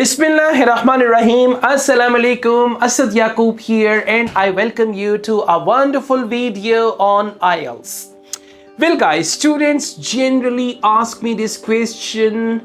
Bismillahirrahmanirrahim. Assalamu alaikum. Asad Yaqub here, and I welcome you to a wonderful video on IELTS. Well guys, students generally ask me this question: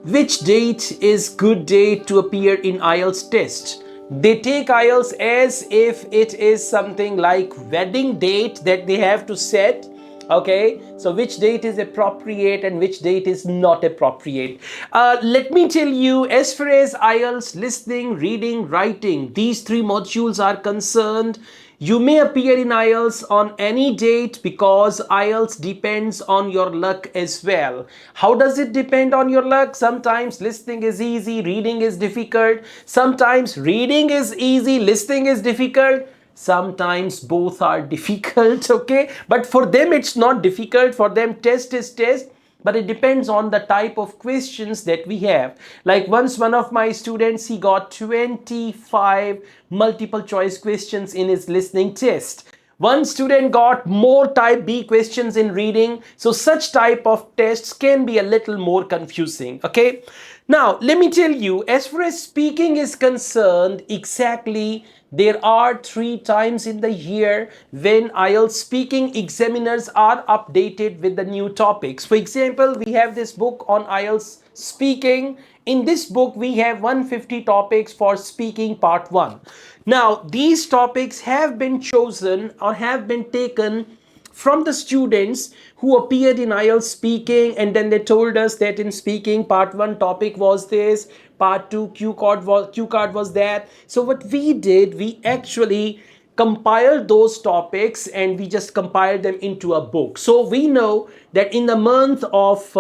which date is good date to appear in IELTS test? They take IELTS as if it is something like wedding date that they have to set. Okay, so which date is appropriate and which date is not appropriate? Let me tell you, as far as IELTS listening, reading, writing, these three modules are concerned, you may appear in IELTS on any date because IELTS depends on your luck as well. How does it depend on your luck? Sometimes listening is easy, reading is difficult. Sometimes reading is easy, listening is difficult. Sometimes both are difficult, okay? But for them, it's not difficult. For them, test is test. But it depends on the type of questions that we have. Like once one of my students, he got 25 multiple choice questions in his listening test. One student got more type B questions in reading. So such type of tests can be a little more confusing, okay? Now, let me tell you, as far as speaking is concerned, exactly there are 3 times in the year when IELTS speaking examiners are updated with the new topics. For example, we have this book on IELTS speaking. In this book, we have 150 topics for speaking part 1. Now, these topics have been chosen or have been taken from the students who appeared in IELTS speaking, and then they told us that in speaking part 1 topic was this, part 2 Q card was that. So what we did, we actually compiled those topics and we just compiled them into a book. So we know that in the month of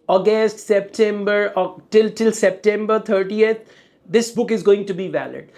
August, September, or till September 30th, this book is going to be valid.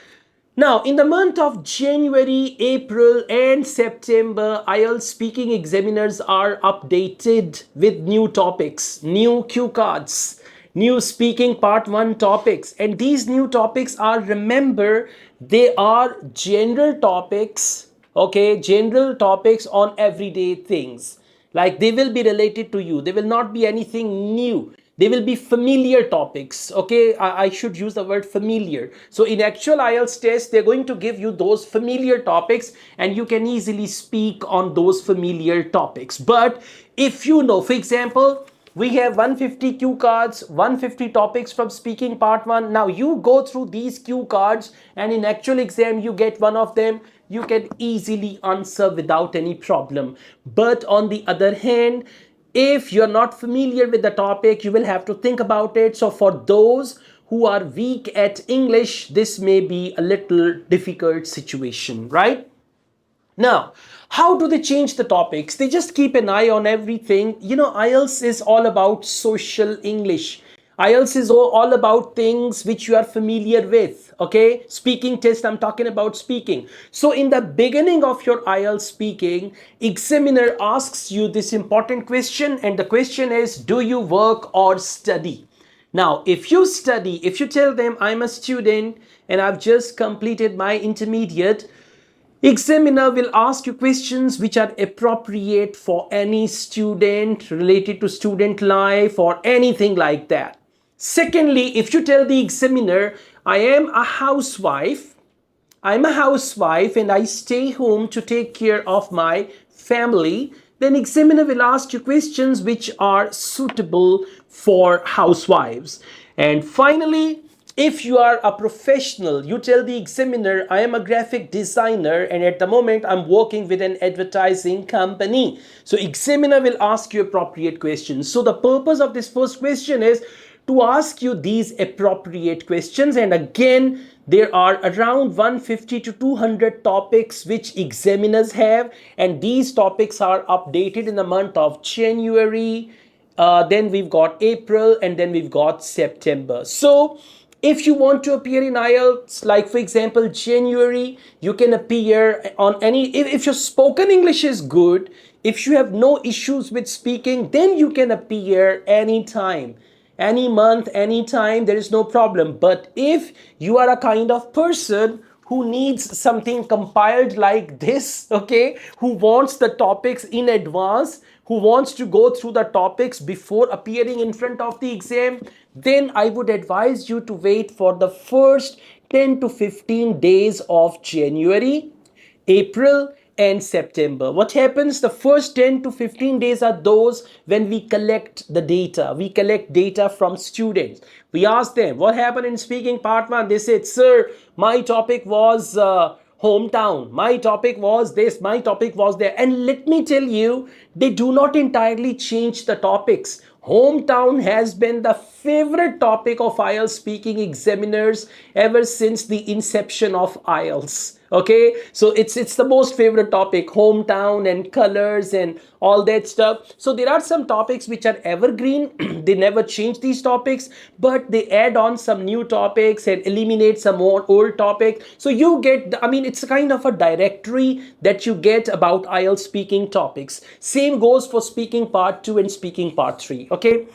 Now, in the month of January, April, and September, IELTS speaking examiners are updated with new topics, new cue cards, new speaking part 1 topics. And these new topics are, remember, they are general topics, okay, general topics on everyday things. Like they will be related to you. They will not be anything new. They will be familiar topics, okay? I should use the word familiar. So in actual IELTS test, they're going to give you those familiar topics and you can easily speak on those familiar topics. But if you know, for example, we have 150 cue cards, 150 topics from speaking part 1. Now you go through these cue cards and in actual exam, you get one of them. You can easily answer without any problem. But on the other hand, if you're not familiar with the topic, you will have to think about it. So for those who are weak at English, this may be a little difficult situation, right? Now, how do they change the topics? They just keep an eye on everything. You know, IELTS is all about social English. IELTS is all about things which you are familiar with, okay? Speaking test, I'm talking about speaking. So in the beginning of your IELTS speaking, examiner asks you this important question, and the question is, do you work or study? Now, if you study, if you tell them I'm a student and I've just completed my intermediate, examiner will ask you questions which are appropriate for any student, related to student life or anything like that. Secondly, if you tell the examiner, I'm a housewife and I stay home to take care of my family, then examiner will ask you questions which are suitable for housewives. And finally, if you are a professional, you tell the examiner, I am a graphic designer and at the moment I'm working with an advertising company. So examiner will ask you appropriate questions. So the purpose of this first question is to ask you these appropriate questions. And again, there are around 150 to 200 topics which examiners have. And these topics are updated in the month of January. Then we've got April and then we've got September. So if you want to appear in IELTS, like for example, January, you can appear on any, if your spoken English is good, if you have no issues with speaking, then you can appear anytime. Any month, anytime, there is no problem. But if you are a kind of person who needs something compiled like this, okay, who wants the topics in advance, who wants to go through the topics before appearing in front of the exam, then I would advise you to wait for the first 10 to 15 days of January, April and September. What happens? The first 10 to 15 days are those when we collect the data. We collect data from students. We ask them, what happened in speaking part one? They said, sir, my topic was hometown. My topic was this. My topic was there. And let me tell you, they do not entirely change the topics. Hometown has been the favorite topic of IELTS speaking examiners ever since the inception of IELTS. Okay, so it's the most favorite topic, hometown and colors and all that stuff. So there are some topics which are evergreen. They never change these topics, but they add on some new topics and eliminate some more old topic. So you get, I mean, it's kind of a directory that you get about IELTS speaking topics. Same goes for speaking part 2 and speaking part 3. Okay,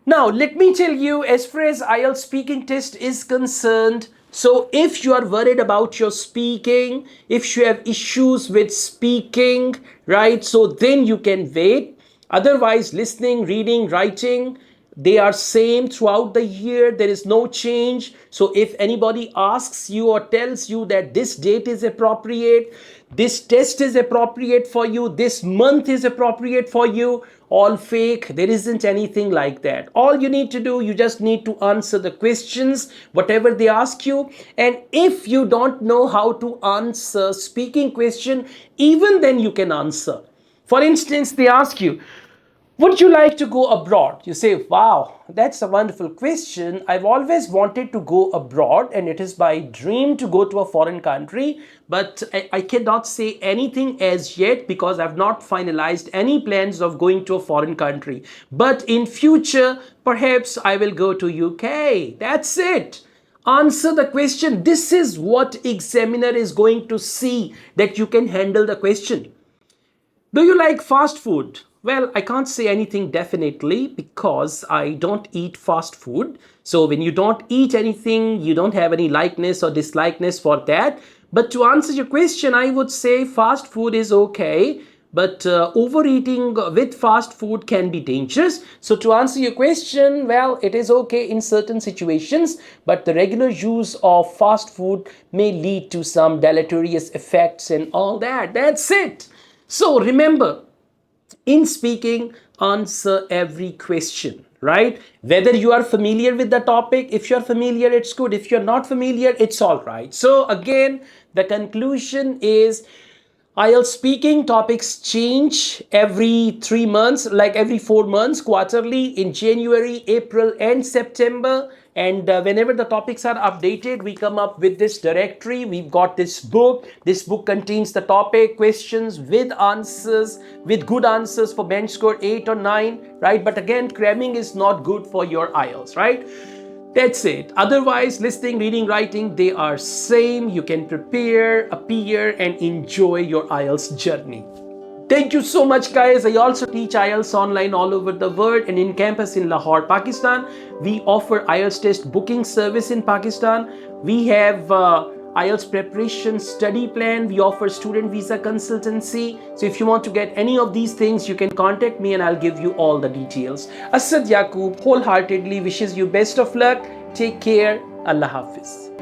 now let me tell you, as far as IELTS speaking test is concerned, so if you are worried about your speaking, if you have issues with speaking, right, so then you can wait. Otherwise, listening, reading, writing, they are same throughout the year. There is no change. So if anybody asks you or tells you that this date is appropriate, this test is appropriate for you, this month is appropriate for you, all fake. There isn't anything like that. All you need to do, you just need to answer the questions, whatever they ask you. And if you don't know how to answer speaking question, even then you can answer. For instance, they ask you, would you like to go abroad? You say, wow, that's a wonderful question. I've always wanted to go abroad and it is my dream to go to a foreign country. But I cannot say anything as yet because I've not finalized any plans of going to a foreign country. But in future, perhaps I will go to UK. That's it. Answer the question. This is what examiner is going to see that you can handle the question. Do you like fast food? Well, I can't say anything definitely because I don't eat fast food. So when you don't eat anything, you don't have any likeness or dislikeness for that. But to answer your question, I would say fast food is okay. But overeating with fast food can be dangerous. So to answer your question, well, it is okay in certain situations, but the regular use of fast food may lead to some deleterious effects and all that. That's it. So remember, in speaking, answer every question, right? Whether you are familiar with the topic, if you're familiar, it's good. If you're not familiar, it's all right. So again, the conclusion is IELTS speaking topics change every 3 months, like every 4 months, quarterly in January, April, and September. And whenever the topics are updated, we come up with this directory. We've got this book. This book contains the topic, questions with answers, with good answers for bench score 8 or 9, right? But again, cramming is not good for your IELTS, right? That's it. Otherwise, listening, reading, writing, they are same. You can prepare, appear, and enjoy your IELTS journey. Thank you so much, guys. I also teach IELTS online all over the world and in campus in Lahore, Pakistan. We offer IELTS test booking service in Pakistan. We have IELTS preparation study plan. We offer student visa consultancy. So if you want to get any of these things, you can contact me and I'll give you all the details. Asad Yaqub wholeheartedly wishes you best of luck. Take care. Allah Hafiz.